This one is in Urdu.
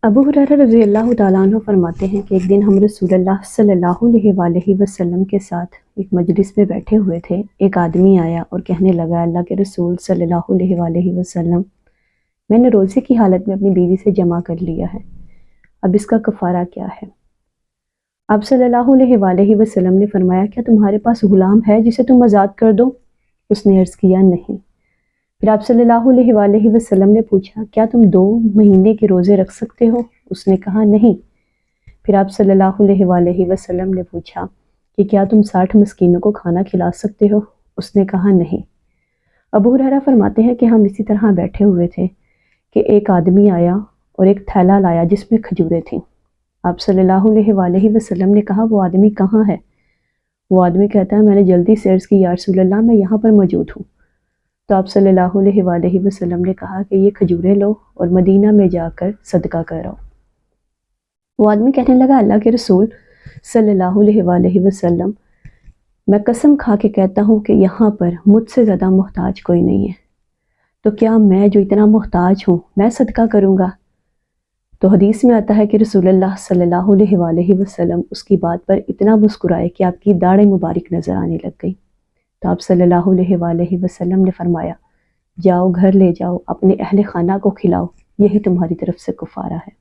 ابو ہریرہ رضی اللہ تعالیٰ عنہ فرماتے ہیں کہ ایک دن ہم رسول اللہ صلی اللہ علیہ وآلہ وسلم کے ساتھ ایک مجلس میں بیٹھے ہوئے تھے۔ ایک آدمی آیا اور کہنے لگا، اللہ کے رسول صلی اللہ علیہ وآلہ وسلم، میں نے روزے کی حالت میں اپنی بیوی سے جمع کر لیا ہے، اب اس کا کفارہ کیا ہے؟ آپ صلی اللہ علیہ وآلہ وسلم نے فرمایا، کیا تمہارے پاس غلام ہے جسے تم آزاد کر دو؟ اس نے عرض کیا، نہیں۔ پھر آپ صلی اللہ علیہ وآلہ وسلم نے پوچھا، کیا تم 2 مہینے کے روزے رکھ سکتے ہو؟ اس نے کہا، نہیں۔ پھر آپ صلی اللہ علیہ وآلہ وسلم نے پوچھا کہ کیا تم 60 مسکینوں کو کھانا کھلا سکتے ہو؟ اس نے کہا، نہیں۔ ابو ہریرہ فرماتے ہیں کہ ہم اسی طرح بیٹھے ہوئے تھے کہ ایک آدمی آیا اور ایک تھیلا لایا جس میں کھجوریں تھیں۔ آپ صلی اللہ علیہ وآلہ وسلم نے کہا، وہ آدمی کہاں ہے؟ وہ آدمی کہتا ہے، میں نے جلدی سے عرض کی، یا رسول اللہ، میں یہاں پر موجود ہوں۔ تو آپ صلی اللہ علیہ وآلہ وسلم نے کہا کہ یہ کھجوریں لو اور مدینہ میں جا کر صدقہ کرو۔ وہ آدمی کہنے لگا، اللہ کے رسول صلی اللہ علیہ وآلہ وسلم، میں قسم کھا کے کہتا ہوں کہ یہاں پر مجھ سے زیادہ محتاج کوئی نہیں ہے، تو کیا میں جو اتنا محتاج ہوں میں صدقہ کروں گا؟ تو حدیث میں آتا ہے کہ رسول اللہ صلی اللہ علیہ وآلہ وسلم اس کی بات پر اتنا مسکرائے کہ آپ کی داڑھ مبارک نظر آنے لگ گئی۔ تو آپ صلی اللہ علیہ وآلہ وسلم نے فرمایا، جاؤ گھر لے جاؤ، اپنے اہل خانہ کو کھلاؤ، یہی تمہاری طرف سے کفارہ ہے۔